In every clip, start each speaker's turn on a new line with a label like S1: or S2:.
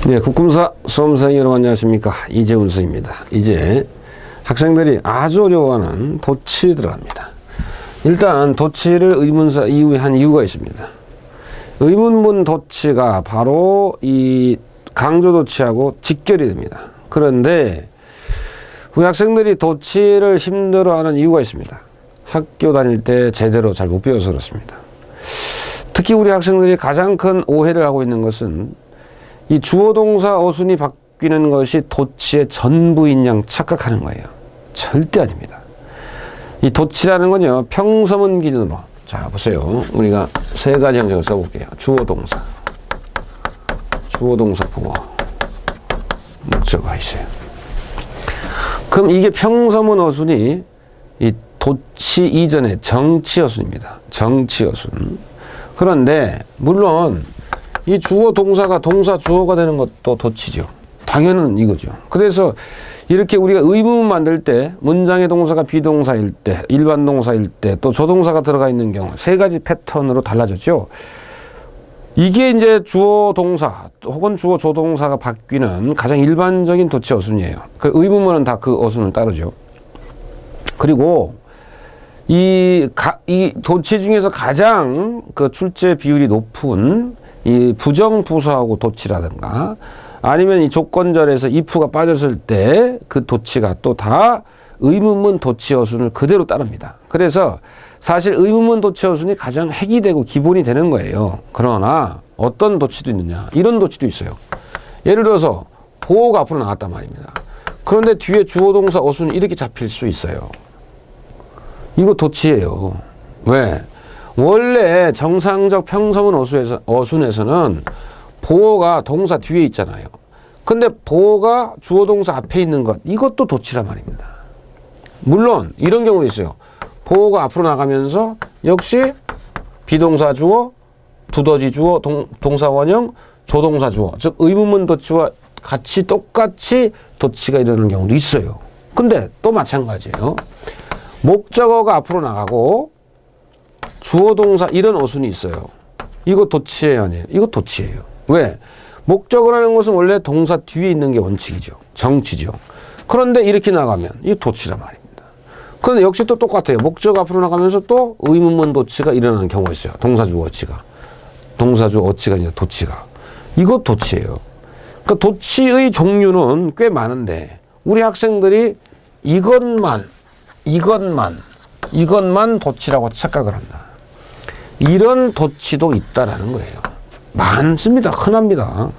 S1: 네, 국궁사 수험생 여러분 안녕하십니까. 이재훈 선생입니다. 이제 학생들이 아주 어려워하는 도치 들어갑니다. 일단 도치를 의문사 이후에 한 이유가 있습니다. 의문문 도치가 바로 이 강조 도치하고 직결이 됩니다. 그런데 우리 학생들이 도치를 힘들어하는 이유가 있습니다. 학교 다닐 때 제대로 잘 못 배워서 그렇습니다. 특히 우리 학생들이 가장 큰 오해를 하고 있는 것은 이 주어 동사 어순이 바뀌는 것이 도치의 전부인 양 착각하는 거예요. 절대 아닙니다. 이 도치라는 건요, 평서문 기준으로. 자, 보세요. 우리가 세 가지 형식을 써볼게요. 주어 동사, 보어, 목적어가 있어요. 그럼 이게 평서문 어순이 이 도치 이전의 정치 어순입니다. 정치 어순. 그런데 물론 이 주어 동사가 동사 주어가 되는 것도 도치죠. 당연한 이거죠. 그래서 이렇게 우리가 의문문 만들 때 문장의 동사가 비동사일 때, 일반 동사일 때, 또 조동사가 들어가 있는 경우 세 가지 패턴으로 달라졌죠. 이게 이제 주어 동사 혹은 주어 조동사가 바뀌는 가장 일반적인 도치 어순이에요. 그 의문문은 다 그 어순을 따르죠. 그리고 이 도치 중에서 가장 그 출제 비율이 높은 이 부정부사하고 도치라든가 아니면 이 조건절에서 if가 빠졌을 때 그 도치가 또 다 의문문 도치 어순을 그대로 따릅니다. 그래서 사실 의문문 도치 어순이 가장 핵이 되고 기본이 되는 거예요. 그러나 어떤 도치도 있느냐, 이런 도치도 있어요. 예를 들어서 보어가 앞으로 나갔단 말입니다. 그런데 뒤에 주어 동사 어순이 이렇게 잡힐 수 있어요. 이거 도치예요. 왜? 원래 정상적 평서문 어순에서는 보어가 동사 뒤에 있잖아요. 근데 보어가 주어 동사 앞에 있는 것, 이것도 도치란 말입니다. 물론 이런 경우도 있어요. 보어가 앞으로 나가면서 역시 비동사 주어, 두더지 주어, 동사 원형, 조동사 주어, 즉 의문문 도치와 같이 똑같이 도치가 일어나는 경우도 있어요. 근데 또 마찬가지예요. 목적어가 앞으로 나가고 주어 동사 이런 어순이 있어요. 이거 도치예요, 아니에요? 이거 도치예요. 왜? 목적어라는 것은 원래 동사 뒤에 있는 게 원칙이죠. 정치죠. 그런데 이렇게 나가면 이게 도치란 말입니다. 그런데 역시 또 똑같아요. 목적어 앞으로 나가면서 또 의문문 도치가 일어나는 경우가 있어요. 동사주 어치가. 동사주 어치가 아니라 도치가. 이거 도치예요. 그러니까 도치의 종류는 꽤 많은데 우리 학생들이 이것만 도치라고 착각을 한다. 이런 도치도 있다라는 거예요. 많습니다. 흔합니다.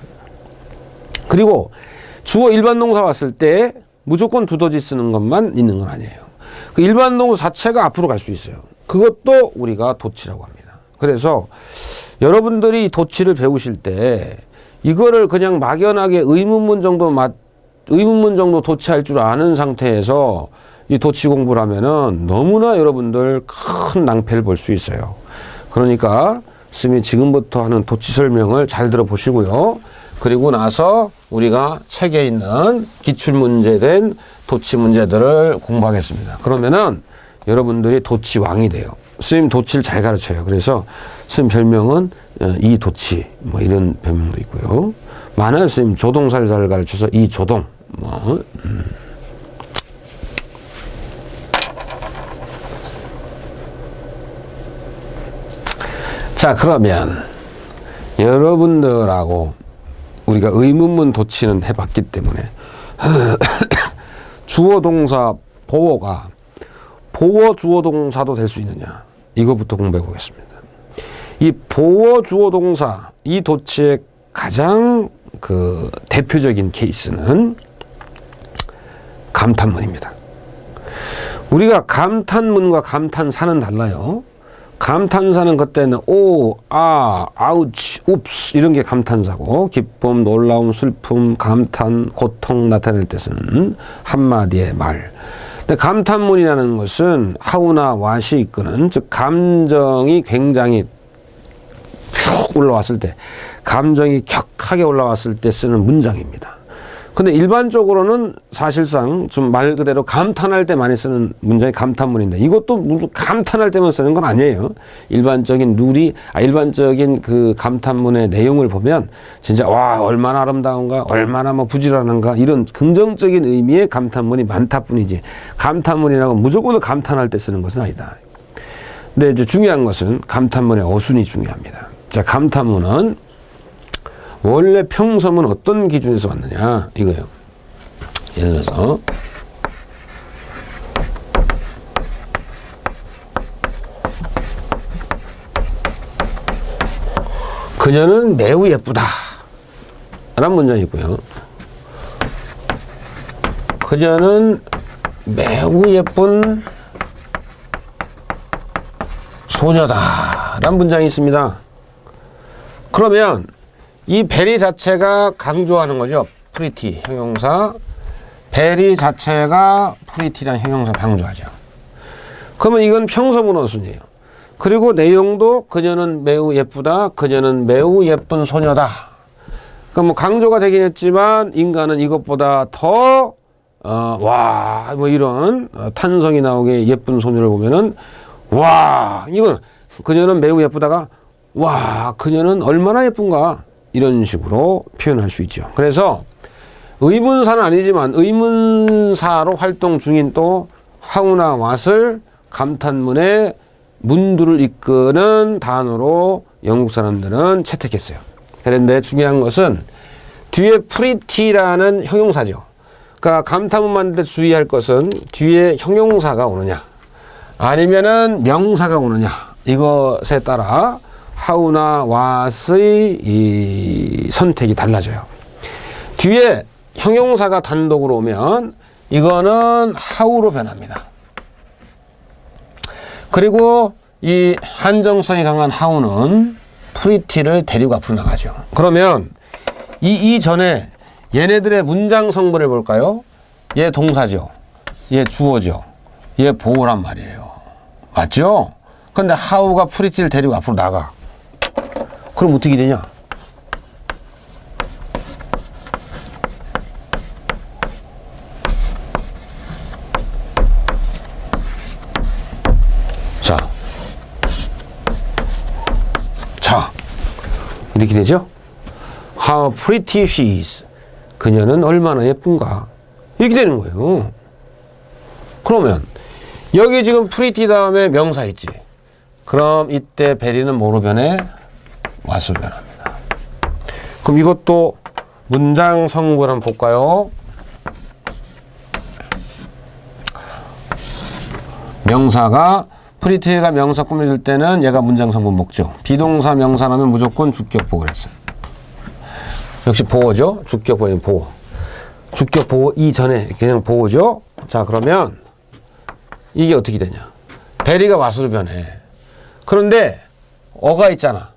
S1: 그리고 주어 일반 동사 왔을 때 무조건 두더지 쓰는 것만 있는 건 아니에요. 그 일반 동사 자체가 앞으로 갈 수 있어요. 그것도 우리가 도치라고 합니다. 그래서 여러분들이 도치를 배우실 때 이거를 그냥 막연하게 의문문 정도 도치할 줄 아는 상태에서 이 도치 공부를 하면은 너무나 여러분들 큰 낭패를 볼 수 있어요. 그러니까 스님이 지금부터 하는 도치 설명을 잘 들어보시고요. 그리고 나서 우리가 책에 있는 기출문제된 도치 문제들을 공부하겠습니다. 그러면은 여러분들이 도치 왕이 돼요. 스님 도치를 잘 가르쳐요. 그래서 스님 별명은 이 도치 뭐 이런 별명도 있고요. 많은 스님 조동사를 잘 가르쳐서 이 조동 뭐 자, 그러면 여러분들하고 우리가 의문문 도치는 해봤기 때문에 주어 동사 보어가 보어 주어 동사도 될 수 있느냐, 이거부터 공부해 보겠습니다. 이 보어 주어 동사 이 도치의 가장 그 대표적인 케이스는 감탄문입니다. 우리가 감탄문과 감탄사는 달라요. 감탄사는 그때는 오, 아, 아우치, 웁스 이런 게 감탄사고 기쁨, 놀라움, 슬픔, 감탄, 고통 나타낼 때 쓰는 한마디의 말. 근데 감탄문이라는 것은 하우나 왓이 이끄는 즉 감정이 굉장히 쭉 올라왔을 때 감정이 격하게 올라왔을 때 쓰는 문장입니다. 근데 일반적으로는 사실상 좀 말 그대로 감탄할 때 많이 쓰는 문장이 감탄문인데 이것도 모두 감탄할 때만 쓰는 건 아니에요. 일반적인 일반적인 그 감탄문의 내용을 보면 진짜 와, 얼마나 아름다운가, 얼마나 뭐 부지런한가 이런 긍정적인 의미의 감탄문이 많다 뿐이지 감탄문이라고 무조건 감탄할 때 쓰는 것은 아니다. 근데 이제 중요한 것은 감탄문의 어순이 중요합니다. 자, 감탄문은 원래 평서문 어떤 기준에서 왔느냐 이거예요. 예를 들어서 그녀는 매우 예쁘다 라는 문장이 있고요. 그녀는 매우 예쁜 소녀다 라는 문장이 있습니다. 그러면 이 very 자체가 강조하는 거죠. pretty 형용사. very 자체가 pretty란 형용사 강조하죠. 그러면 이건 평서문 어순이에요. 그리고 내용도 그녀는 매우 예쁘다. 그녀는 매우 예쁜 소녀다. 그러니까 뭐 강조가 되긴 했지만 인간은 이것보다 더 와, 뭐 이런 탄성이 나오게 예쁜 소녀를 보면은 와, 이건 그녀는 매우 예쁘다가 와, 그녀는 얼마나 예쁜가 이런 식으로 표현할 수 있죠. 그래서 의문사는 아니지만 의문사로 활동 중인 또 how나 what을 감탄문의 문두를 이끄는 단어로 영국 사람들은 채택했어요. 그런데 중요한 것은 뒤에 pretty라는 형용사죠. 그러니까 감탄문 만들 때 주의할 것은 뒤에 형용사가 오느냐 아니면은 명사가 오느냐 이것에 따라 how나 what의 이 선택이 달라져요. 뒤에 형용사가 단독으로 오면 이거는 how로 변합니다. 그리고 이 한정성이 강한 how는 pretty를 데리고 앞으로 나가죠. 그러면 이 전에 얘네들의 문장 성분을 볼까요? 얘 동사죠. 얘 주어죠. 얘 보호란 말이에요. 맞죠? 근데 how가 pretty를 데리고 앞으로 나가. 그럼 어떻게 되냐? 자, 이렇게 되죠? How pretty she is. 그녀는 얼마나 예쁜가. 이렇게 되는 거예요. 그러면 여기 지금 pretty 다음에 명사 있지. 그럼 이때 베리는 뭐로 변해? what으로 변합니다. 그럼 이것도 문장 성분 한번 볼까요? 명사가 pretty가 명사 꾸며줄 때는 얘가 문장 성분 먹죠. 비동사 명사라면 무조건 주격 보호를 했어요. 역시 보호죠. 주격 보호는 보호. 주격 보호 이전에 그냥 보호죠. 자, 그러면 이게 어떻게 되냐? 베리가 what으로 변해. 그런데 어가 있잖아.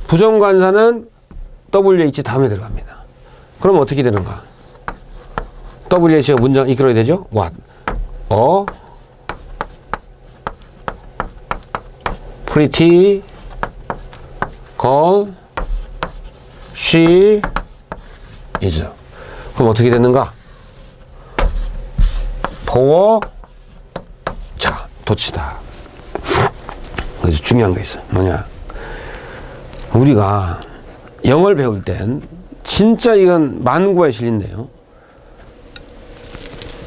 S1: 부정관사는 WH 다음에 들어갑니다. 그럼 어떻게 되는가? WH가 문장 이끌어야 되죠? what. pretty girl she is. 그럼 어떻게 됐는가? 보호 자, 도치다. 그래서 중요한 거 있어. 뭐냐? 우리가 영어를 배울 땐 진짜 이건 만고에 실린데요.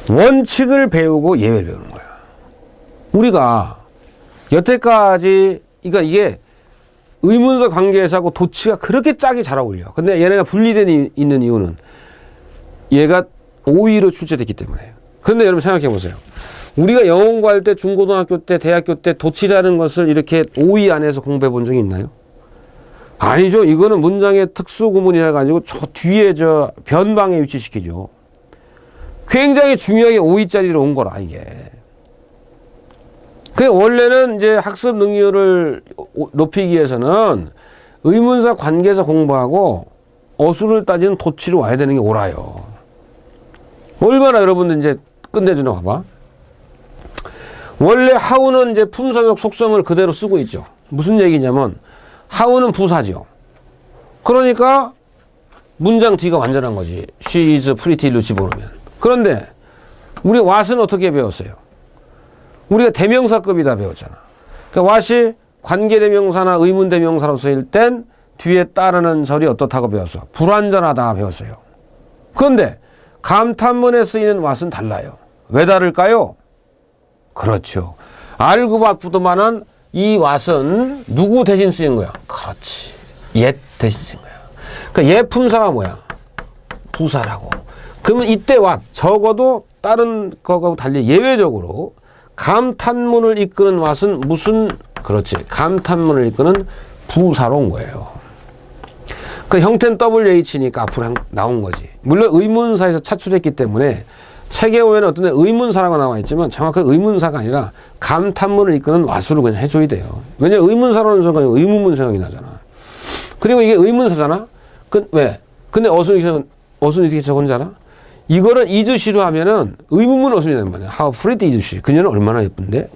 S1: 원칙을 배우고 예외를 배우는 거야. 우리가 여태까지 그러니까 이게 의문사 관계에서하고 도치가 그렇게 짝이 잘 어울려. 근데 얘네가 분리되어 있는 이유는 얘가 오이로 출제됐기 때문에. 그런데 여러분 생각해 보세요. 우리가 영어 공부할 때 중고등학교 때 대학교 때 도치라는 것을 이렇게 오이 안에서 공부해 본 적이 있나요? 아니죠. 이거는 문장의 특수 구문이라 가지고 저 뒤에 저 변방에 위치시키죠. 굉장히 중요하게 오이짜리로 온 거라 이게. 그 원래는 이제 학습 능률을 높이기 위해서는 의문사 관계에서 공부하고 어순을 따지는 도치로 와야 되는 게 옳아요. 얼마나 여러분들 이제 끝내주나 봐봐. 원래 how는 이제 품사적 속성을 그대로 쓰고 있죠. 무슨 얘기냐면 how는 부사죠. 그러니까 문장 뒤가 완전한 거지. She is pretty로 집어넣으면. 그런데 우리 what은 어떻게 배웠어요? 우리가 대명사급이다 배웠잖아. 그러니까 what이 관계대명사나 의문대명사로 쓰일 땐 뒤에 따르는 절이 어떻다고 배웠어? 불완전하다 배웠어요. 그런데 감탄문에 쓰이는 what은 달라요. 왜 다를까요? 그렇죠. 알구박부도만한 이 what은 누구 대신 쓰인 거야? 그렇지. 옛 대신 쓰인 거야. 그러니까 옛 품사가 뭐야? 부사라고. 그러면 이때 what 적어도 다른 거하고 달리 예외적으로 감탄문을 이끄는 what은 무슨 그렇지. 감탄문을 이끄는 부사로 온 거예요. 그 형태는 WH니까 앞으로 나온 거지. 물론 의문사에서 차출했기 때문에 책에 보면 어떤 데 의문사라고 나와 있지만 정확하게 의문사가 아니라 감탄문을 이끄는 what으로 그냥 해줘야 돼요. 왜냐면 의문사라는 순간 의문문 생각이 나잖아. 그리고 이게 의문사잖아. 왜? 근데 어순이 어떻게 적은지 알아? 이거를 is시로 하면은 의문문 어순이 되는 말이야. How pretty is she? 그녀는 얼마나 예쁜데?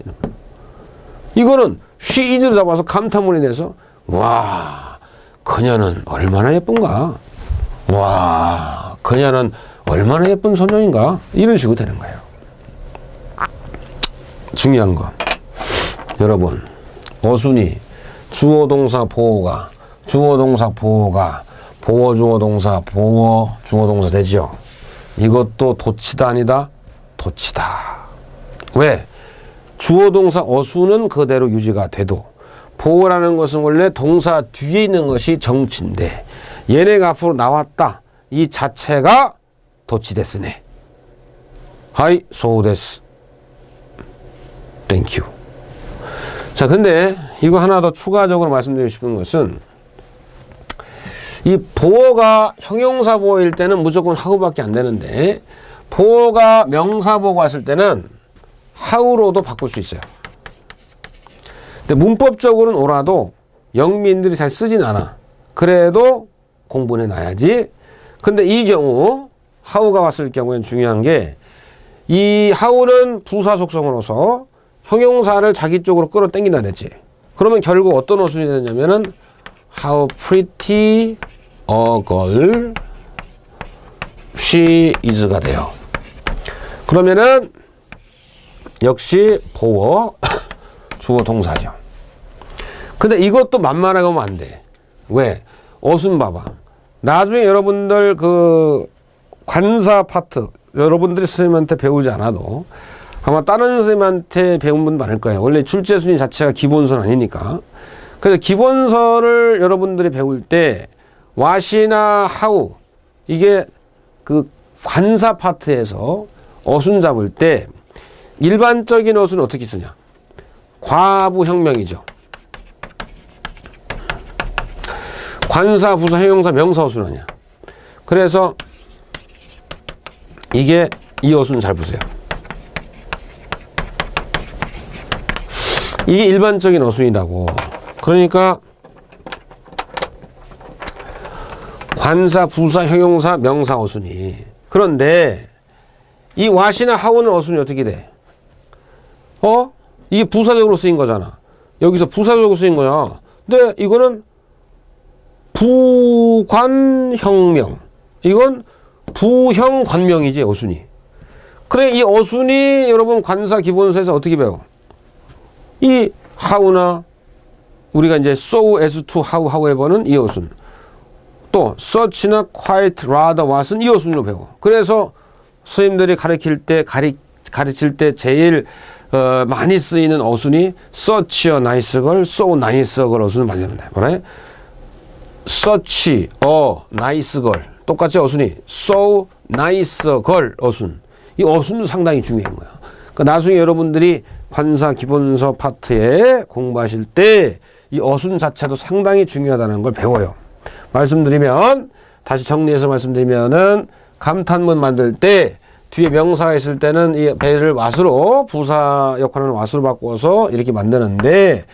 S1: 이거는 she is로 잡아서 감탄문이 돼서 와 그녀는 얼마나 예쁜가? 와 그녀는 얼마나 예쁜 소녀인가? 이런 식으로 되는 거예요. 중요한 거 여러분 어순이 주어동사 보어가 주어동사 보어가 보어 주어동사 보어 주어동사 되죠. 이것도 도치다 아니다? 도치다. 왜? 주어동사 어순은 그대로 유지가 돼도 보어라는 것은 원래 동사 뒤에 있는 것이 정치인데 얘네가 앞으로 나왔다. 이 자체가 도치데스네. 하이 소데스. 땡큐. 자 근데 이거 하나 더 추가적으로 말씀드리고 싶은 것은 이 보어가 형용사 보어일 때는 무조건 하우밖에 안 되는데 보어가 명사 보어가 왔을 때는 하우로도 바꿀 수 있어요. 근데 문법적으로는 오라도 영미인들이 잘 쓰진 않아. 그래도 공부해 놔야지. 근데 이 경우 하우가 왔을 경우엔 중요한 게 이 하우는 부사 속성으로서 형용사를 자기 쪽으로 끌어당긴다 그랬지. 그러면 결국 어떤 어순이 되냐면은 How pretty a girl she is가 돼요. 그러면은 역시 보어 주어 동사죠. 근데 이것도 만만하게 하면 안 돼. 왜? 어순 봐봐. 나중에 여러분들 그 관사 파트 여러분들이 선생님한테 배우지 않아도 아마 다른 선생님한테 배운 분 많을 거예요. 원래 출제순위 자체가 기본선 아니니까. 그래서 기본선을 여러분들이 배울 때 what이나 how 이게 그 관사 파트에서 어순 잡을 때 일반적인 어순은 어떻게 쓰냐? 과부형명이죠. 관사, 부사, 형용사, 명사 어순 아니야. 그래서 이게 이 어순 잘 보세요. 이게 일반적인 어순이라고. 그러니까 관사, 부사, 형용사, 명사 어순이. 그런데 이 what이나 how는 어순이 어떻게 돼? 이게 부사적으로 쓰인 거잖아. 여기서 부사적으로 쓰인 거야. 근데 이거는 부관형명. 이건 부형관명이지, 어순이. 그래, 이 어순이 여러분 관사 기본서에서 어떻게 배워? 이 how나 우리가 이제 so as to how, however는 이 어순. 또 such나 quite, rather, what은 이 어순으로 배워. 그래서 선생님들이 가르칠 때 제일 많이 쓰이는 어순이 such a nice girl, so nice girl 어순을 말려낸다. 뭐래? such a nice girl. 똑같이 어순이 so nice girl 어순. 이 어순도 상당히 중요한 거야. 그러니까 나중에 여러분들이 관사 기본서 파트에 공부하실 때 이 어순 자체도 상당히 중요하다는 걸 배워요. 말씀드리면 다시 정리해서 말씀드리면은 감탄문 만들 때 뒤에 명사가 있을 때는 이 배를 what으로 부사 역할을 what으로 바꿔서 이렇게 만드는데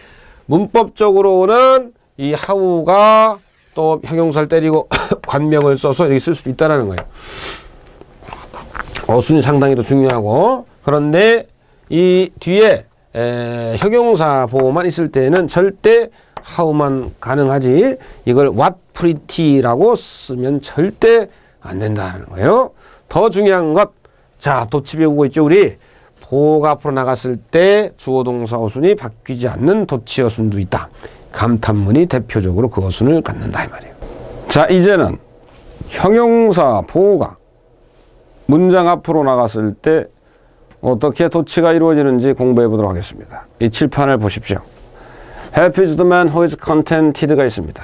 S1: 문법적으로는 이 how가 또 형용사를 때리고 관명을 써서 이렇게 쓸 수도 있다는 거예요. 어순이 상당히 더 중요하고 그런데 이 뒤에 형용사 보호만 있을 때는 절대 how만 가능하지 이걸 what pretty라고 쓰면 절대 안 된다는 거예요. 더 중요한 것, 자, 도치 배우고 있죠, 우리. 보호가 앞으로 나갔을 때 주어 동사 어순이 바뀌지 않는 도치 어순도 있다. 감탄문이 대표적으로 그 어순을 갖는다 이 말이에요. 자, 이제는 형용사 보호가 문장 앞으로 나갔을 때 어떻게 도치가 이루어지는지 공부해 보도록 하겠습니다. 이 칠판을 보십시오. Happy is the man who is contented가 있습니다.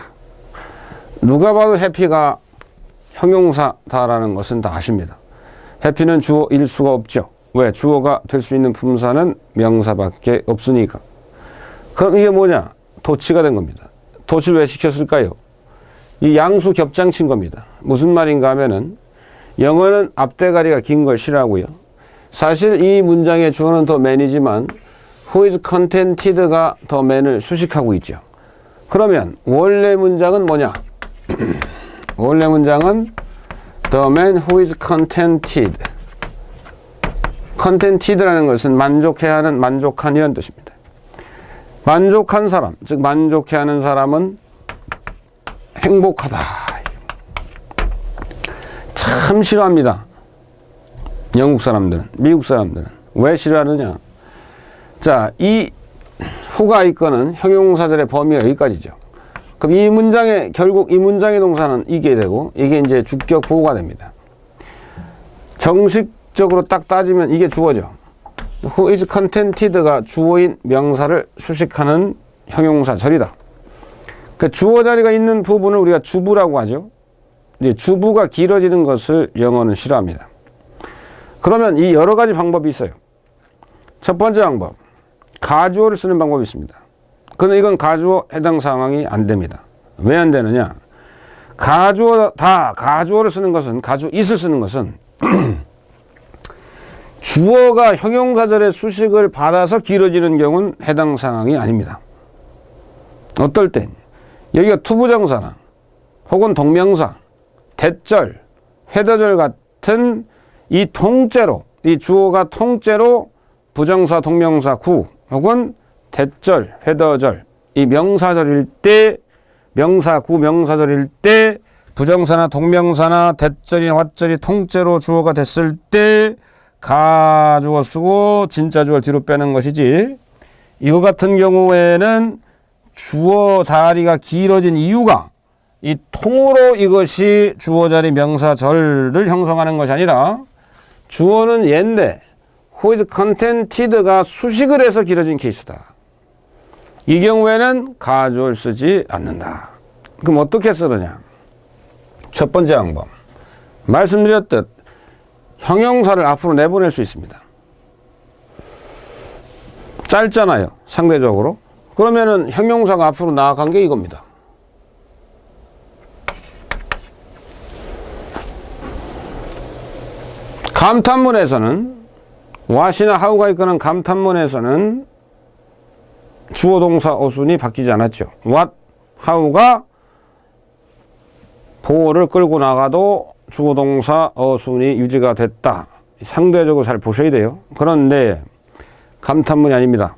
S1: 누가 봐도 happy가 형용사다라는 것은 다 아십니다. happy는 주어일 수가 없죠. 왜? 주어가 될 수 있는 품사는 명사밖에 없으니까. 그럼 이게 뭐냐? 도치가 된 겁니다. 도치를 왜 시켰을까요? 이 양수 겹장친 겁니다. 무슨 말인가 하면은 영어는 앞대가리가 긴 걸 싫어하고요. 사실 이 문장의 주어는 the man이지만 who is contented가 the man을 수식하고 있죠. 그러면 원래 문장은 뭐냐? 원래 문장은 the man who is contented. contented라는 것은 만족해야 하는, 만족한 이런 뜻입니다. 만족한 사람, 즉 만족해하는 사람은 행복하다. 참 싫어합니다. 영국 사람들은, 미국 사람들은. 왜 싫어하느냐? 자, 이 후가 있거는 형용사절의 범위가 여기까지죠. 그럼 이 문장의, 결국 이 문장의 동사는 이게 되고, 이게 이제 주격 보호가 됩니다. 정식적으로 딱 따지면 이게 주어죠. Who is contented가 주어인 명사를 수식하는 형용사절이다. 그 주어 자리가 있는 부분을 우리가 주부라고 하죠. 이제 주부가 길어지는 것을 영어는 싫어합니다. 그러면 이 여러 가지 방법이 있어요. 첫 번째 방법, 가주어를 쓰는 방법이 있습니다. 그런데 이건 가주어 해당 상황이 안 됩니다. 왜 안 되느냐? 가주어를 쓰는 것은, 가주잇을 쓰는 것은 주어가 형용사절의 수식을 받아서 길어지는 경우는 해당 상황이 아닙니다. 어떨 땐 여기가 투부정사나 혹은 동명사, 대절, 회더절 같은 이 통째로, 이 주어가 통째로 부정사, 동명사, 구 혹은 대절, 회더절, 이 명사절일 때, 명사, 구, 명사절일 때 부정사나 동명사나 대절이나 왓절이 통째로 주어가 됐을 때 가주어 쓰고 진짜 주어를 뒤로 빼는 것이지, 이거 같은 경우에는 주어 자리가 길어진 이유가 이 통으로 이것이 주어 자리 명사절을 형성하는 것이 아니라 주어는 얘인데 who is contented가 수식을 해서 길어진 케이스다. 이 경우에는 가주어를 쓰지 않는다. 그럼 어떻게 쓰느냐? 첫 번째 방법, 말씀드렸듯 형용사를 앞으로 내보낼 수 있습니다. 짧잖아요, 상대적으로. 그러면은 형용사가 앞으로 나아간 게 이겁니다. 감탄문에서는 what이나 how가 있거나 감탄문에서는 주어 동사 어순이 바뀌지 않았죠. what, how가 보호를 끌고 나가도 주어 동사 어순이 유지가 됐다. 상대적으로 잘 보셔야 돼요. 그런데 감탄문이 아닙니다.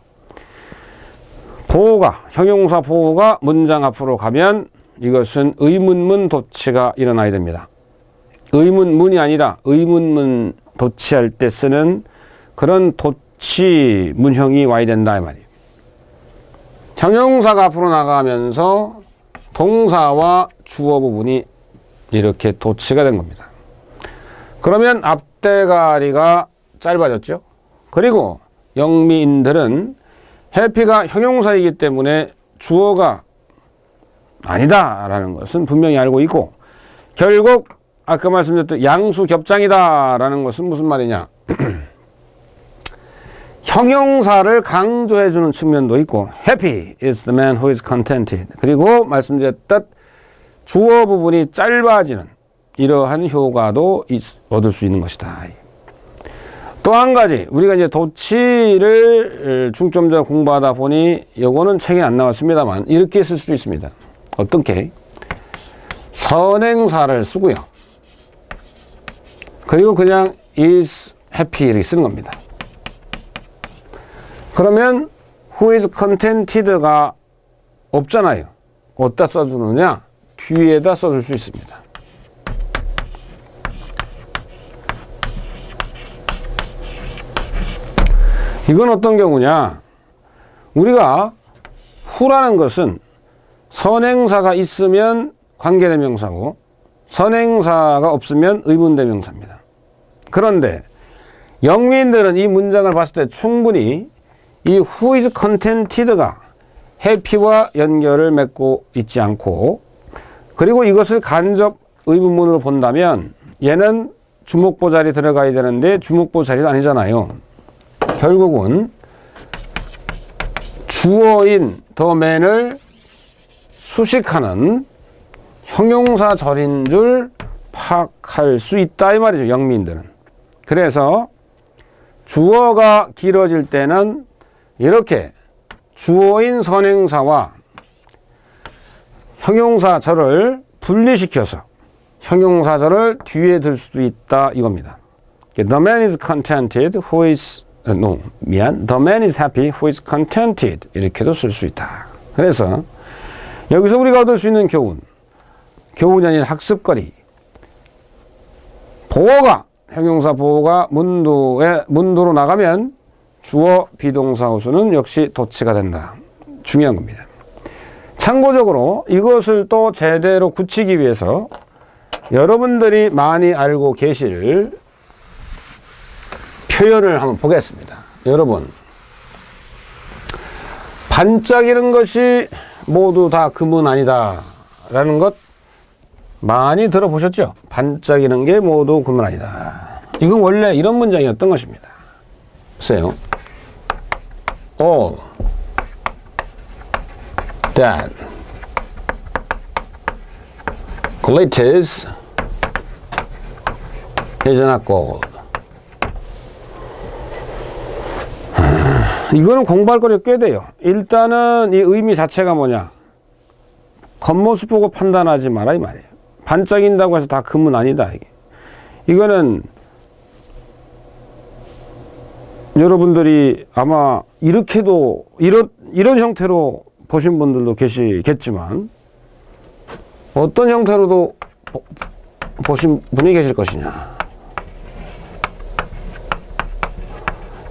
S1: 보호가, 형용사 보호가 문장 앞으로 가면 이것은 의문문 도치가 일어나야 됩니다. 의문문이 아니라 의문문 도치할 때 쓰는 그런 도치 문형이 와야 된다 이 말이에요. 형용사가 앞으로 나가면서 동사와 주어 부분이 이렇게 도치가 된 겁니다. 그러면 앞대가리가 짧아졌죠. 그리고 영미인들은 해피가 형용사이기 때문에 주어가 아니다라는 것은 분명히 알고 있고, 결국 아까 말씀드렸던 양수 겹장이다라는 것은 무슨 말이냐? 형용사를 강조해주는 측면도 있고, happy is the man who is contented. 그리고 말씀드렸듯 주어 부분이 짧아지는 이러한 효과도 얻을 수 있는 것이다. 또 한 가지, 우리가 이제 도치를 중점적으로 공부하다 보니 요거는 책에 안 나왔습니다만 이렇게 쓸 수도 있습니다. 어떻게? 선행사를 쓰고요. 그리고 그냥 is happy 이렇게 쓰는 겁니다. 그러면 who is contented가 없잖아요. 어디다 써주느냐? 뒤에다 써줄 수 있습니다. 이건 어떤 경우냐? 우리가 후라는 것은 선행사가 있으면 관계대명사고 선행사가 없으면 의문대명사입니다. 그런데 영미인들은 이 문장을 봤을 때 충분히 이 who is contented가 happy와 연결을 맺고 있지 않고, 그리고 이것을 간접 의문문으로 본다면 얘는 주목보 자리에 들어가야 되는데 주목보 자리가 아니잖아요. 결국은 주어인 the man을 수식하는 형용사절인 줄 파악할 수 있다 이 말이죠, 영미인들은. 그래서 주어가 길어질 때는 이렇게 주어인 선행사와 형용사절을 분리시켜서 형용사절을 뒤에 들 수도 있다 이겁니다. The man is contented who is The man is happy who is contented 이렇게도 쓸 수 있다. 그래서 여기서 우리가 얻을 수 있는 교훈이 아닌 학습거리, 보어가 형용사 보어가 문도로 나가면 주어 비동사 호수는 역시 도치가 된다. 중요한 겁니다. 참고적으로 이것을 또 제대로 굳히기 위해서 여러분들이 많이 알고 계실 표현을 한번 보겠습니다. 여러분, 반짝이는 것이 모두 다 금은 아니다 라는 것 많이 들어보셨죠? 반짝이는 게 모두 금은 아니다. 이건 원래 이런 문장이었던 것입니다. 보세요. All that glitters is not gold. 이거는 공부할 거리가 꽤 돼요. 일단은 이 의미 자체가 뭐냐? 겉모습 보고 판단하지 마라 이 말이에요. 반짝인다고 해서 다 금은 아니다. 이거는 여러분들이 아마 이렇게도 이런 형태로 보신 분들도 계시겠지만 어떤 형태로도 보신 분이 계실 것이냐.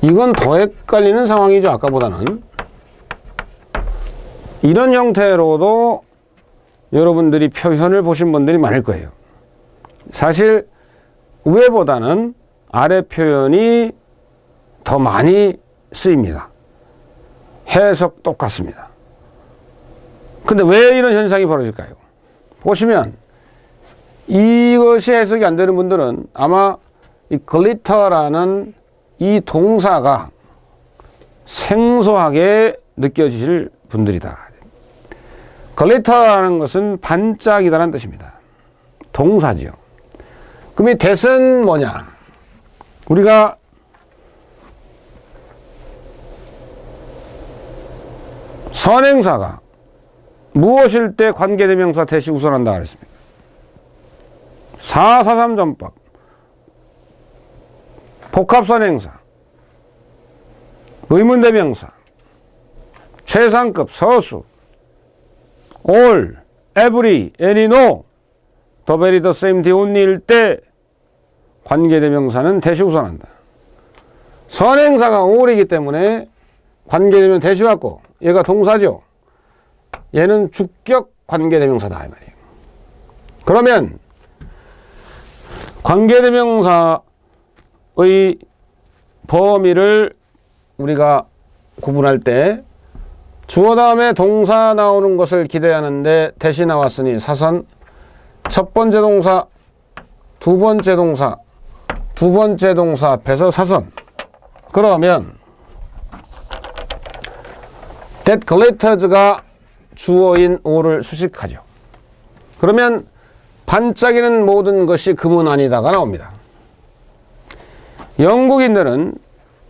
S1: 이건 더 헷갈리는 상황이죠. 아까보다는. 이런 형태로도 여러분들이 표현을 보신 분들이 많을 거예요. 사실 위보다는 아래 표현이 더 많이 쓰입니다. 해석 똑같습니다. 근데 왜 이런 현상이 벌어질까요? 보시면 이것이 해석이 안 되는 분들은 아마 이 글리터라는 이 동사가 생소하게 느껴지실 분들이다. 글리터라는 것은 반짝이다라는 뜻입니다. 동사지요. 그럼 이 that은 뭐냐? 우리가 선행사가 무엇일 때 관계대명사 that이 우선한다 그랬습니까? 443전법 복합선행사, 의문대명사, 최상급 서수, all, every, any, no, the very, the same, the only일 때 관계대명사는 that이 우선한다. 선행사가 all이기 때문에 관계대명 that이 왔고 얘가 동사죠. 얘는 주격 관계대명사다 이 말이에요. 그러면 관계대명사의 범위를 우리가 구분할 때 주어 다음에 동사 나오는 것을 기대하는데 that이 나왔으니 사선 첫 번째 동사, 두 번째 동사, 두 번째 동사 앞에서 사선. 그러면 that glitters가 주어인 all을 수식하죠. 그러면 반짝이는 모든 것이 금은 아니다가 나옵니다. 영국인들은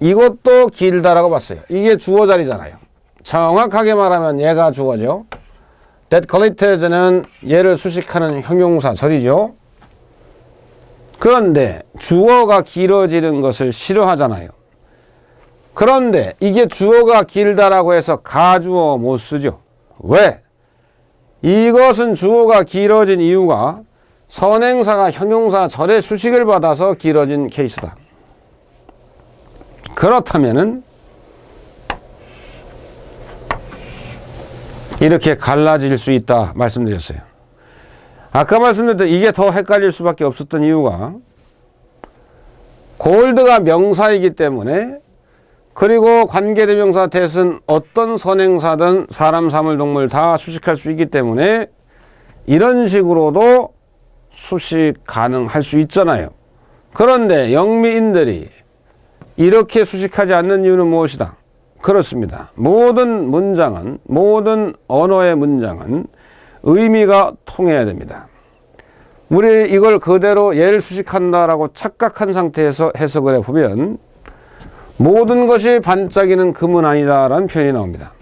S1: 이것도 길다라고 봤어요. 이게 주어 자리잖아요. 정확하게 말하면 얘가 주어죠. That glitters는 얘를 수식하는 형용사 절이죠. 그런데 주어가 길어지는 것을 싫어하잖아요. 그런데 이게 주어가 길다라고 해서 가주어 못 쓰죠. 왜? 이것은 주어가 길어진 이유가 선행사가 형용사 절의 수식을 받아서 길어진 케이스다. 그렇다면은 이렇게 갈라질 수 있다 말씀드렸어요. 아까 말씀드렸던 이게 더 헷갈릴 수밖에 없었던 이유가 골드가 명사이기 때문에, 그리고 관계대명사 that은 어떤 선행사든 사람, 사물, 동물 다 수식할 수 있기 때문에 이런 식으로도 수식 가능할 수 있잖아요. 그런데 영미인들이 이렇게 수식하지 않는 이유는 무엇이다? 그렇습니다. 모든 문장은, 모든 언어의 문장은 의미가 통해야 됩니다. 우리 이걸 그대로 예를 수식한다라고 착각한 상태에서 해석을 해보면 모든 것이 반짝이는 금은 아니다라는 표현이 나옵니다.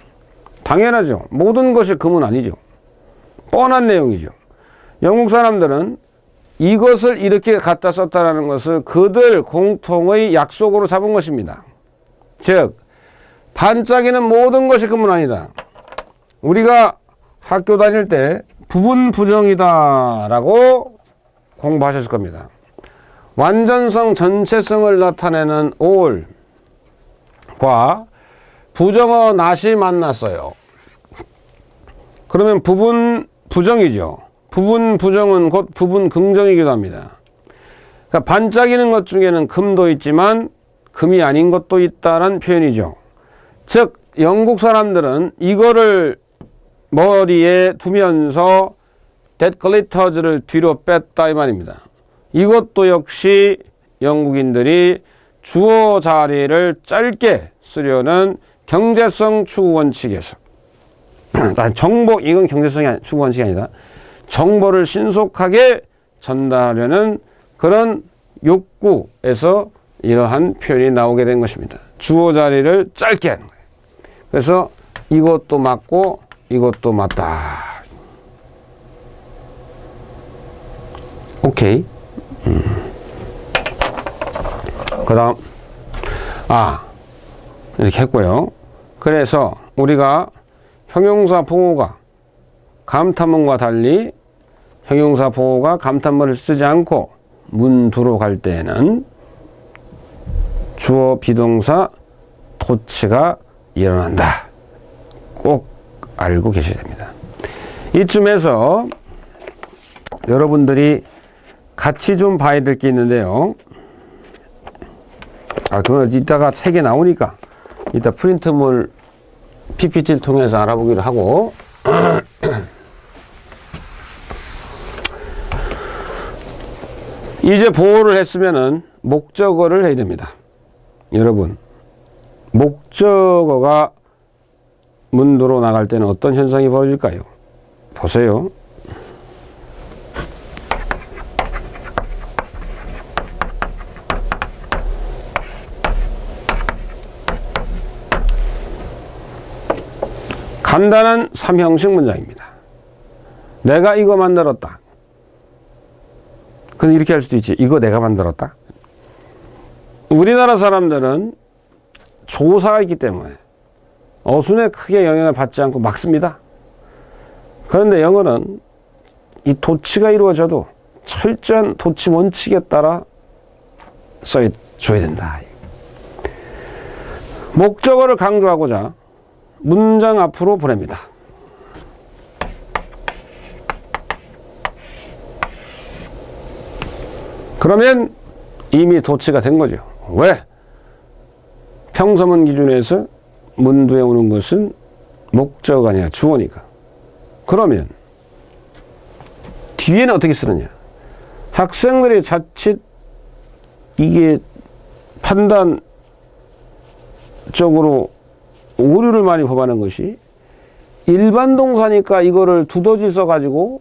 S1: 당연하죠. 모든 것이 금은 아니죠. 뻔한 내용이죠. 영국 사람들은 이것을 이렇게 갖다 썼다라는 것을 그들 공통의 약속으로 잡은 것입니다. 즉, 반짝이는 모든 것이 금은 아니다. 우리가 학교 다닐 때 부분 부정이다 라고 공부하셨을 겁니다. 완전성, 전체성을 나타내는 all과 부정어 not이 만났어요. 그러면 부분 부정이죠. 부분 부정은 곧 부분 긍정이기도 합니다. 그러니까 반짝이는 것 중에는 금도 있지만 금이 아닌 것도 있다는 표현이죠. 즉, 영국 사람들은 이거를 머리에 두면서 that glitters를 뒤로 뺐다 이 말입니다. 이것도 역시 영국인들이 주어 자리를 짧게 쓰려는 경제성 추구 원칙에서 정보, 이건 경제성이 추구 원칙이 아니다. 정보를 신속하게 전달하려는 그런 욕구에서 이러한 표현이 나오게 된 것입니다. 주어 자리를 짧게 하는 거예요. 그래서 이것도 맞고 이것도 맞다. 오케이. 그 다음 이렇게 했고요. 그래서 우리가 형용사 보호가 감탄문과 달리 형용사 보호가 감탄문을 쓰지 않고 문두로 갈 때에는 주어 비동사 토치가 일어난다. 꼭 알고 계셔야 됩니다. 이쯤에서 여러분들이 같이 좀 봐야 될 게 있는데요. 그건 이따가 책에 나오니까 이따 프린트물 PPT를 통해서 알아보기로 하고 이제 보호를 했으면은 목적어를 해야 됩니다. 여러분, 목적어가 문도로 나갈 때는 어떤 현상이 벌어질까요? 보세요. 간단한 3형식 문장입니다. 내가 이거 만들었다. 근데 이렇게 할 수도 있지. 이거 내가 만들었다. 우리나라 사람들은 조사가 있기 때문에 어순에 크게 영향을 받지 않고 막 씁니다. 그런데 영어는 이 도치가 이루어져도 철저한 도치 원칙에 따라 써줘야 된다. 목적어를 강조하고자 문장 앞으로 보냅니다. 그러면 이미 도치가 된 거죠. 왜? 평서문 기준에서 문두에 오는 것은 목적어가 아니라 주어니까. 그러면 뒤에는 어떻게 쓰느냐? 학생들이 자칫 이게 판단적으로 오류를 많이 범하는 것이 일반 동사니까 이거를 두더지 써가지고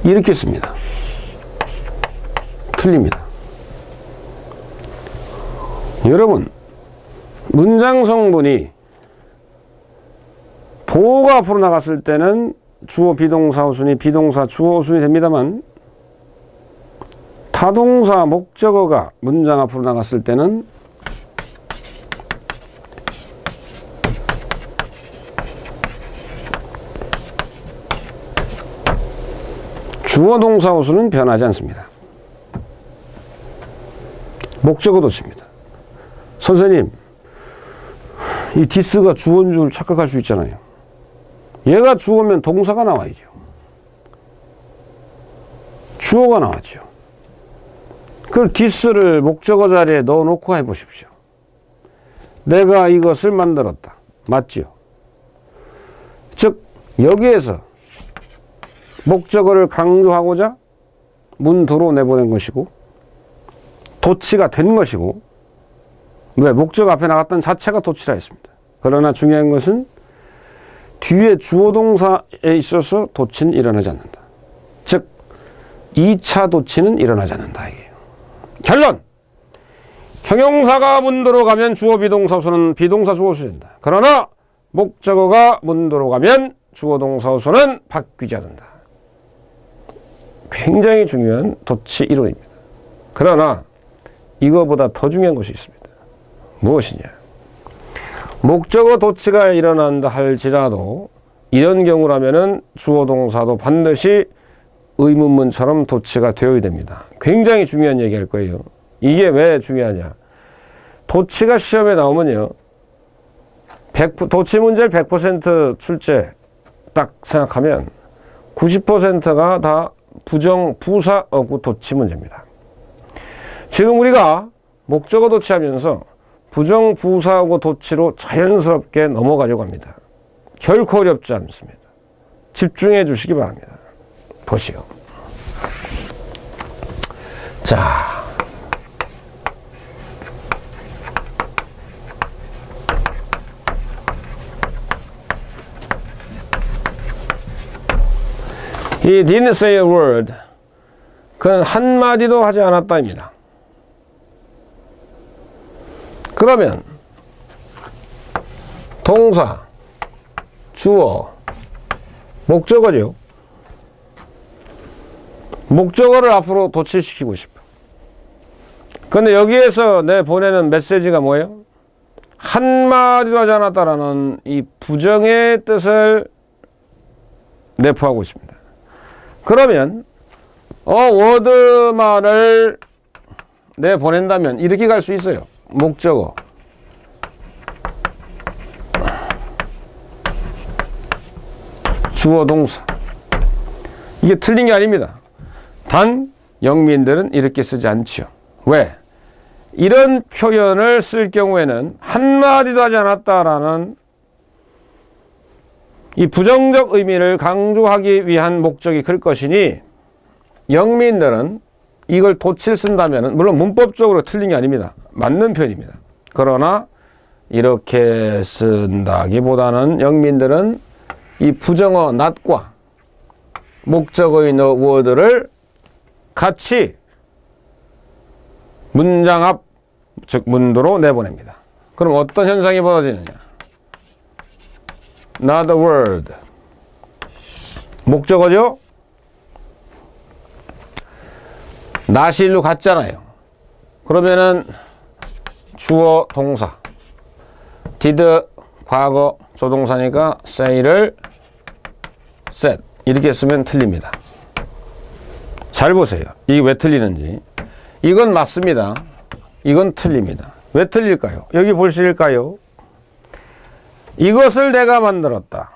S1: 이렇게 씁니다. 틀립니다. 여러분, 문장 성분이 보호가 앞으로 나갔을 때는 주어 비동사 어순이 비동사 주어 어순이 됩니다만 타동사 목적어가 문장 앞으로 나갔을 때는 주어 동사 호수는 변하지 않습니다. 목적어 도치입니다. 선생님, 이 디스가 주어인 줄 착각할 수 있잖아요. 얘가 주어면 동사가 나와야죠. 주어가 나왔죠. 그 디스를 목적어 자리에 넣어놓고 해보십시오. 내가 이것을 만들었다. 맞죠? 즉 여기에서 목적어를 강조하고자 문도로 내보낸 것이고 도치가 된 것이고, 왜? 목적어 앞에 나갔던 자체가 도치라 했습니다. 그러나 중요한 것은 뒤에 주어 동사에 있어서 도치는 일어나지 않는다. 즉 2차 도치는 일어나지 않는다 이게요. 결론! 형용사가 문도로 가면 주어 비동사 호수는 비동사 주어 호수 된다. 그러나 목적어가 문도로 가면 주어 동사 호수는 바뀌지 않는다. 굉장히 중요한 도치 이론입니다. 그러나 이거보다 더 중요한 것이 있습니다. 무엇이냐? 목적어 도치가 일어난다 할지라도 이런 경우라면은 주어 동사도 반드시 의문문처럼 도치가 되어야 됩니다. 굉장히 중요한 얘기 할 거예요. 이게 왜 중요하냐? 도치가 시험에 나오면요, 도치 문제를 100% 출제 딱 생각하면 90%가 다 부정, 부사, 어구 도치 문제입니다. 지금 우리가 목적어 도치하면서 부정, 부사하고 도치로 자연스럽게 넘어가려고 합니다. 결코 어렵지 않습니다. 집중해 주시기 바랍니다. 보시오. 자, He didn't say a word. 그는 한마디도 하지 않았다입니다. 그러면 동사, 주어, 목적어죠. 목적어를 앞으로 도치시키고 싶어. 근데 여기에서 내 보내는 메시지가 뭐예요? 한마디도 하지 않았다라는 이 부정의 뜻을 내포하고 있습니다. 그러면 워드만을 내보낸다면 이렇게 갈 수 있어요. 목적어, 주어 동사. 이게 틀린 게 아닙니다. 단 영민들은 이렇게 쓰지 않지요. 왜? 이런 표현을 쓸 경우에는 한마디도 하지 않았다라는 이 부정적 의미를 강조하기 위한 목적이 클 것이니, 영민들은 이걸 도치를 쓴다면, 물론 문법적으로 틀린 게 아닙니다. 맞는 표현입니다. 그러나 이렇게 쓴다기보다는 영민들은 이 부정어 not과 목적어의 the word를 같이 문장 앞, 즉 문도로 내보냅니다. 그럼 어떤 현상이 벌어지느냐? not the word. 목적어죠? not이 일로 갔잖아요. 그러면은 주어 동사, did 과거 조동사니까 say를 said 이렇게 쓰면 틀립니다. 잘 보세요. 이게 왜 틀리는지. 이건 맞습니다. 이건 틀립니다. 왜 틀릴까요? 여기 보실까요? 이것을 내가 만들었다.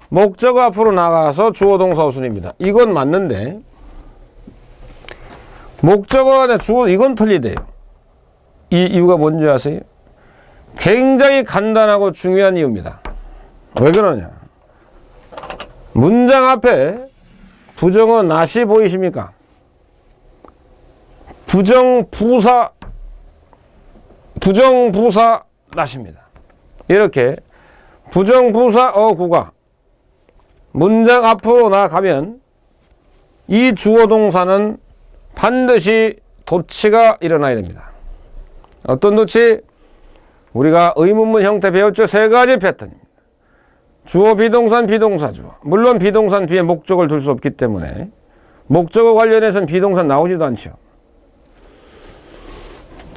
S1: 목적어 앞으로 나가서 주어 동사 호순입니다. 이건 맞는데 목적어 안에 주어 이건 틀리대요. 이 이유가 뭔지 아세요? 굉장히 간단하고 중요한 이유입니다. 왜 그러냐? 문장 앞에 부정어 not이 보이십니까? 부정부사 not입니다. 이렇게 부정부사 어구가 문장 앞으로 나가면 이 주어 동사는 반드시 도치가 일어나야 됩니다. 어떤 도치? 우리가 의문문 형태 배웠죠? 세 가지 패턴입니다. 주어, 비동산, 비동사, 주어. 물론 비동산 뒤에 목적을 둘 수 없기 때문에 목적어 관련해서는 비동산 나오지도 않죠.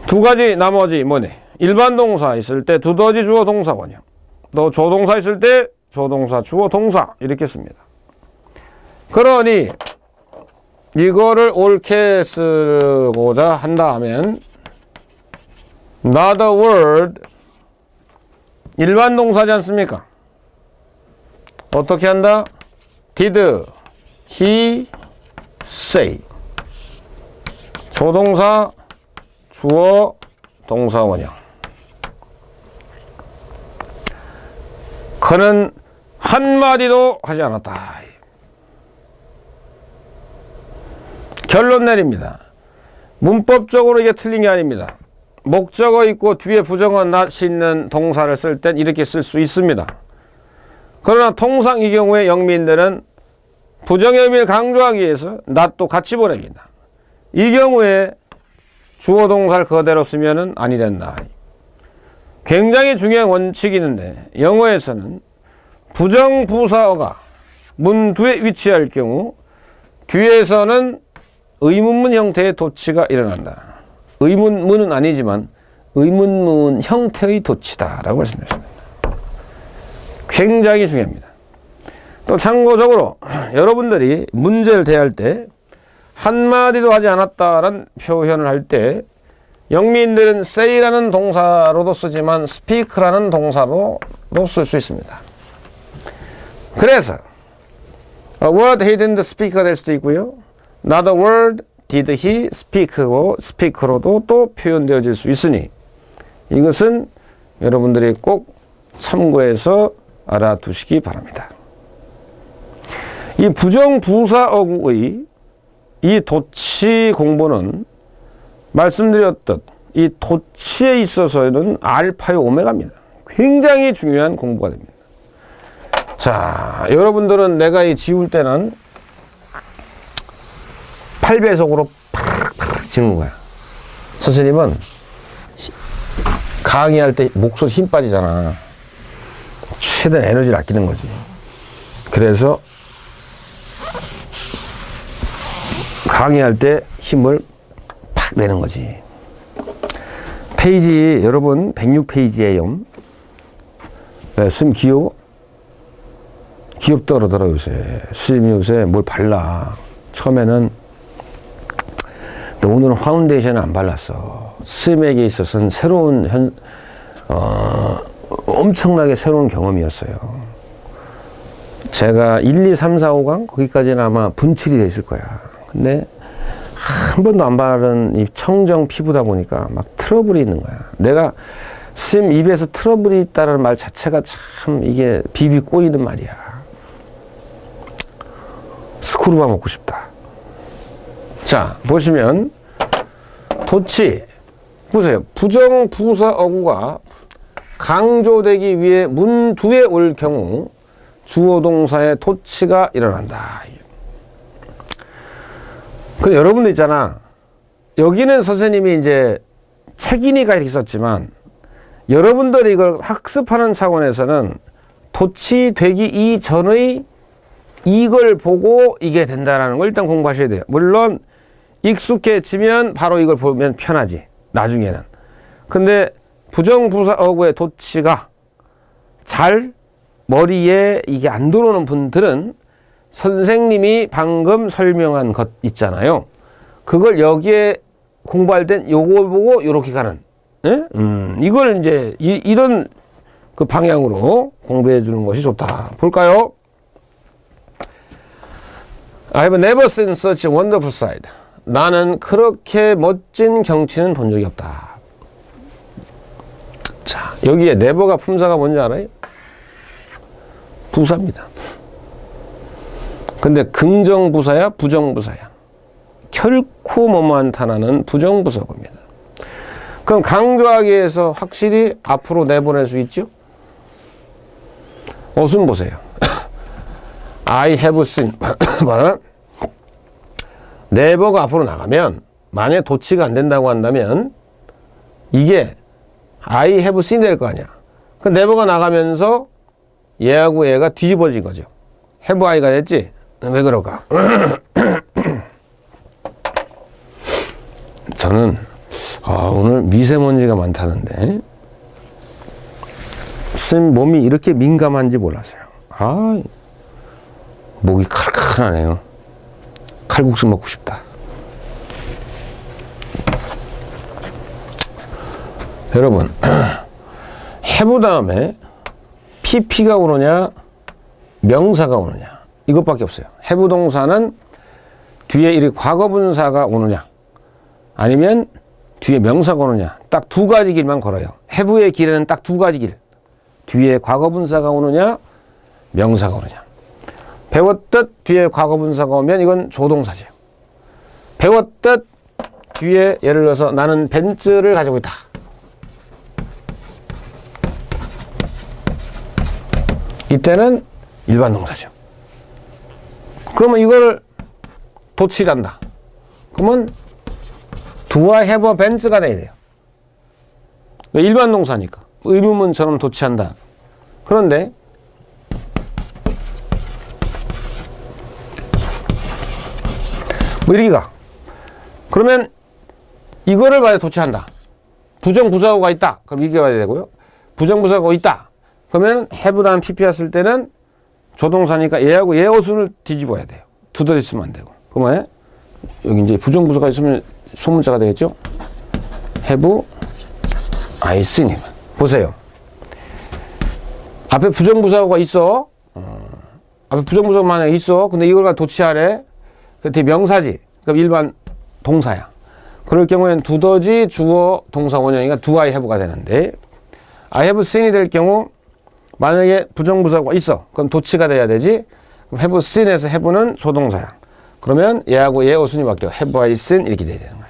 S1: 두 가지 나머지 뭐네? 일반 동사 있을 때 두더지 주어 동사 원형, 또 조동사 있을 때 조동사 주어 동사 이렇게 씁니다. 그러니 이거를 옳게 쓰고자 한다 하면 another word 일반 동사지 않습니까? 어떻게 한다? Did he say 조동사 주어 동사 원형 그는 한마디도 하지 않았다. 결론 내립니다. 문법적으로 이게 틀린 게 아닙니다. 목적어 있고 뒤에 부정어 not이 있는 동사를 쓸 땐 이렇게 쓸 수 있습니다. 그러나 통상 이 경우에 영미인들은 부정의 의미를 강조하기 위해서 not도 같이 보냅니다. 이 경우에 주어 동사를 그대로 쓰면은 아니 된다. 굉장히 중요한 원칙이 있는데 영어에서는 부정부사어가 문 뒤에 위치할 경우 뒤에서는 의문문 형태의 도치가 일어난다. 의문문은 아니지만 의문문 형태의 도치다라고 말씀드렸습니다. 굉장히 중요합니다. 또 참고적으로 여러분들이 문제를 대할 때 한마디도 하지 않았다라는 표현을 할 때 영미인들은 say라는 동사로도 쓰지만 speak라는 동사로도 쓸 수 있습니다. 그래서 a word he didn't speak가 될 수도 있고요. not a word did he speak고 speak로도 또 표현되어질 수 있으니 이것은 여러분들이 꼭 참고해서 알아두시기 바랍니다. 이 부정부사어구의 이 도치 공부는 말씀드렸듯 이 도치에 있어서는 알파요 오메가입니다. 굉장히 중요한 공부가 됩니다. 자, 여러분들은 내가 이 지울 때는 8배속으로 팍팍 지는 거야. 선생님은 강의할 때 목소리 힘 빠지잖아. 최대한 에너지를 아끼는 거지. 그래서 강의할 때 힘을 팍 내는 거지. 페이지 여러분 106페이지에요. 스님 귀여워? 귀엽다 그러더라 요새. 스님이 요새 뭘 발라. 처음에는 근데 오늘은 파운데이션을 안 발랐어. 스님에게 있어서는 새로운 엄청나게 새로운 경험이었어요. 제가 1, 2, 3, 4, 5강 거기까지는 아마 분칠이 돼 있을 거야. 근데 한 번도 안 바른 이 청정 피부다 보니까 막 트러블이 있는 거야. 내가 스님 입에서 트러블이 있다는 말 자체가 참 이게 비비 꼬이는 말이야. 스크루바 먹고 싶다. 자, 보시면 도치 보세요. 부정부사어구가 강조되기 위해 문 뒤에 올 경우 주어 동사의 도치가 일어난다. 근데 여러분들 있잖아. 여기는 선생님이 이제 책이니까 이렇게 썼지만 여러분들이 이걸 학습하는 차원에서는 도치되기 이전의 이걸 보고 이게 된다라는 걸 일단 공부하셔야 돼요. 물론 익숙해지면 바로 이걸 보면 편하지. 나중에는. 근데 부정부사어구의 도치가 잘 머리에 이게 안 들어오는 분들은 선생님이 방금 설명한 것 있잖아요. 그걸 여기에 공부할 땐 요걸 보고 요렇게 가는. 예? 이걸 이제 이런 그 방향으로 공부해 주는 것이 좋다. 볼까요? I have never seen such a wonderful sight. 나는 그렇게 멋진 경치는 본 적이 없다. 자, 여기에 never가 품사가 뭔지 알아요? 부사입니다. 근데 긍정부사야, 부정부사야. 결코 뭐뭐한 탄하는 부정부사입니다. 그럼 강조하기 위해서 확실히 앞으로 내보낼 수 있죠? 어순 보세요. I have seen. never가 앞으로 나가면 만약에 도치가 안 된다고 한다면 이게 I have seen 될 거 아니야. 그 never가 나가면서 얘하고 얘가 뒤집어진 거죠. have I가 됐지? 왜 그럴까? 저는 오늘 미세먼지가 많다는데 몸이 이렇게 민감한지 몰랐어요. 목이 칼칼하네요. 칼국수 먹고 싶다. 여러분, have 다음에 pp가 오느냐 명사가 오느냐 이것밖에 없어요. have 동사는 뒤에 이 과거분사가 오느냐 아니면 뒤에 명사가 오느냐 딱 두 가지 길만 걸어요. have의 길에는 딱 두 가지 길. 뒤에 과거분사가 오느냐 명사가 오느냐. 배웠듯 뒤에 과거분사가 오면 이건 조동사죠. 배웠듯 뒤에 예를 들어서 나는 벤츠를 가지고 있다. 이때는 일반 동사죠. 그러면 이걸 도치한다. 그러면 do I have a Benz가 돼야 돼요. 일반 동사니까 의문문처럼 도치한다. 그런데 뭐 이렇게 가. 그러면 이거를 봐야 도치한다. 부정부사어가 있다. 그럼 이게 와야 되고요. 부정부사어가 있다. 그러면 have 다음 pp 했을 때는 조동사니까 얘하고 얘 어순을 뒤집어야 돼요. 두드려 있으면 안 되고. 그러면 여기 이제 부정부사가 있으면 소문자가 되겠죠. have I seen. 보세요. 앞에 부정부사어가 있어. 앞에 부정부사어가 만약에 있어. 근데 이걸 도치하래. 그게 명사지. 그럼 일반 동사야. 그럴 경우에는 두더지 주어 동사 원형이니까 do I have가 되는데 I have seen이 될 경우 만약에 부정부사가 있어. 그럼 도치가 돼야 되지. 그럼 have seen에서 have는 조동사야. 그러면 얘하고 얘 어순이 바뀌어. have I seen 이렇게 돼야 되는 거야.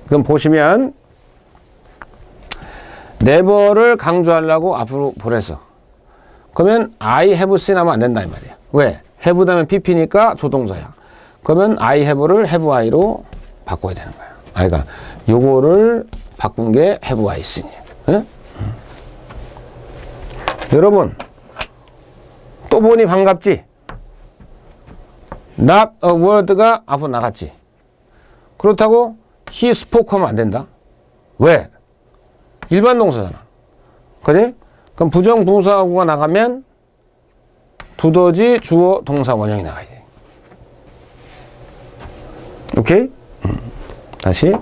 S1: 그럼 보시면 never를 강조하려고 앞으로 보냈어. 그러면 I have seen 하면 안 된다 이 말이야. 왜? have 다음에 pp니까 조동사야. 그러면 I have를 have I로 바꿔야 되는 거야. 그러니까 요거를 바꾼 게 have I seen이에요. 네? 여러분 또 보니 반갑지? Not a word가 앞으로 나갔지. 그렇다고 he spoke 하면 안 된다. 왜? 일반 동사잖아. 그래? 그럼 부정부사구가 나가면 두더지 주어 동사 원형이 나가야 돼. 오케이? 다시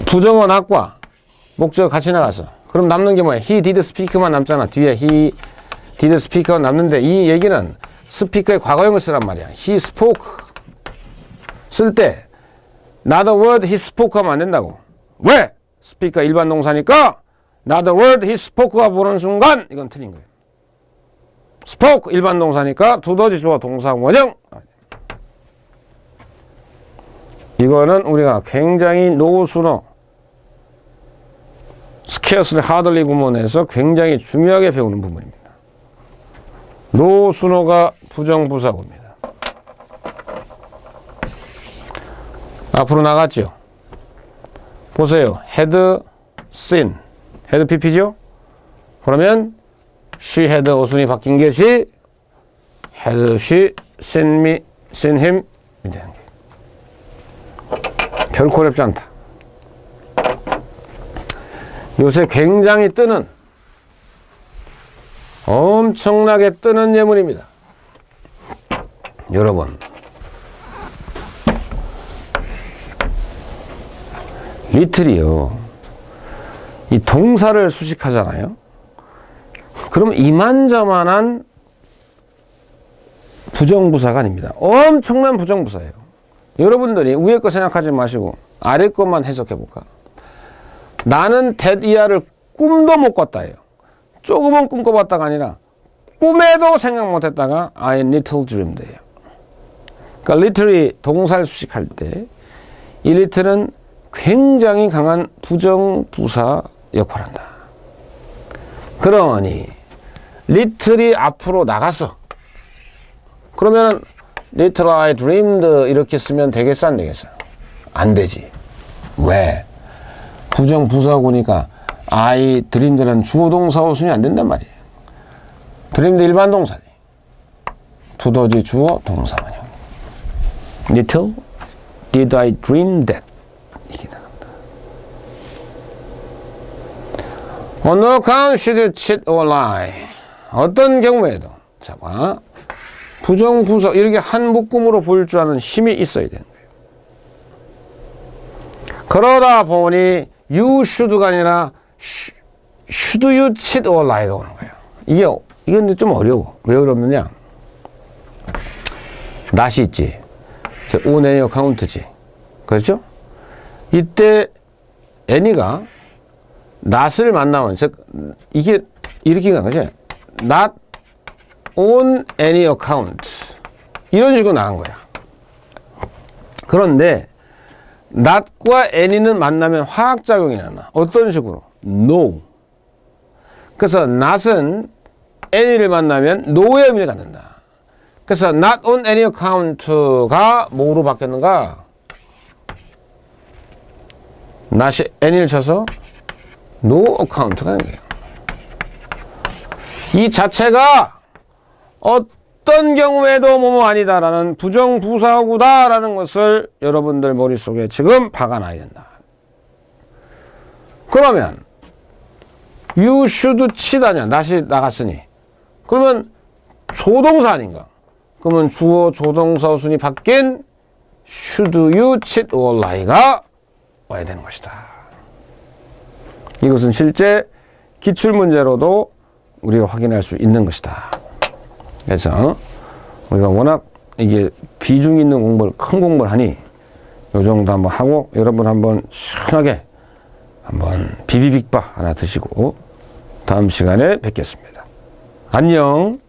S1: 부정어 not과 목적 같이 나갔어. 그럼 남는 게 뭐야? he did speak만 남잖아. 뒤에 he did speak가 남는데 이 얘기는 스피커의 과거형을 쓰란 말이야. he spoke 쓸 때 not a word he spoke 하면 안 된다고. 왜? 스피커 일반 동사니까 not a word he spoke가 보는 순간 이건 틀린 거예요. spoke 일반 동사니까 두더지 주어 동사 원형. 이거는 우리가 굉장히 노순어 scarcely hardly 구문에서 굉장히 중요하게 배우는 부분입니다. 노순어가 부정부사구입니다. 앞으로 나갔죠. 보세요. had seen. had pp죠? 그러면 she had 어순이 바뀐 것이 had she seen me, seen him 이 되는 게 결코 어렵지 않다. 요새 굉장히 뜨는 엄청나게 뜨는 예문입니다. 여러분 리틀이요. 이 동사를 수식하잖아요. 그럼 이만저만한 부정부사가 아닙니다. 엄청난 부정부사예요. 여러분들이 위에 거 생각하지 마시고 아래 것만 해석해 볼까? 나는 데디아를 꿈도 못 꿨다예요. 조금은 꿈꿔봤다가 아니라 꿈에도 생각 못했다가 I little dreamed예요. 그러니까 little이 동사를 수식할 때 이 little은 굉장히 강한 부정부사 역할을 한다. 그러니 little이 앞으로 나갔어. 그러면 little I dreamed 이렇게 쓰면 되겠어 안 되겠어? 안 되지. 왜? 부정부사구니까 I dreamed는 주어동사 어순이 안 된단 말이에요. dreamed 일반 동사지. 두더지 주어 동사 원형. little did I dream that 이게 나갑니다. On no account should you cheat or lie. 어떤 경우에도 자 봐. 부정부사 이렇게 한 묶음으로 볼 줄 아는 힘이 있어야 되는 거예요. 그러다 보니 you should가 아니라 should you cheat or lie가 오는 거예요. 이건 좀 어려워. 왜 어렵느냐? not이 있지. on any account지. 그렇죠? 이때 any가 not을 만나면 즉 이게 이렇게 가는 거지. not on any account 이런 식으로 나간 거야. 그런데 not과 any는 만나면 화학작용이 나나. 어떤 식으로? no. 그래서 not은 any를 만나면 no의 의미를 갖는다. 그래서 not on any account가 뭐로 바뀌었는가? not이 any를 쳐서 no account가 되는 거예요. 이 자체가 어떤 경우에도 뭐뭐 아니다라는 부정부사구다라는 것을 여러분들 머릿속에 지금 박아놔야 된다. 그러면 you should cheat 아니야. not이 나갔으니. 그러면 조동사 아닌가? 그러면 주어 조동사 어순이 바뀐 should you cheat or lie가 와야 되는 것이다. 이것은 실제 기출문제로도 우리가 확인할 수 있는 것이다. 그래서 우리가 워낙 이게 비중 있는 공부를, 큰 공부를 하니 요 정도 한번 하고 여러분 한번 시원하게 한번 비비빅밥 하나 드시고 다음 시간에 뵙겠습니다. 안녕.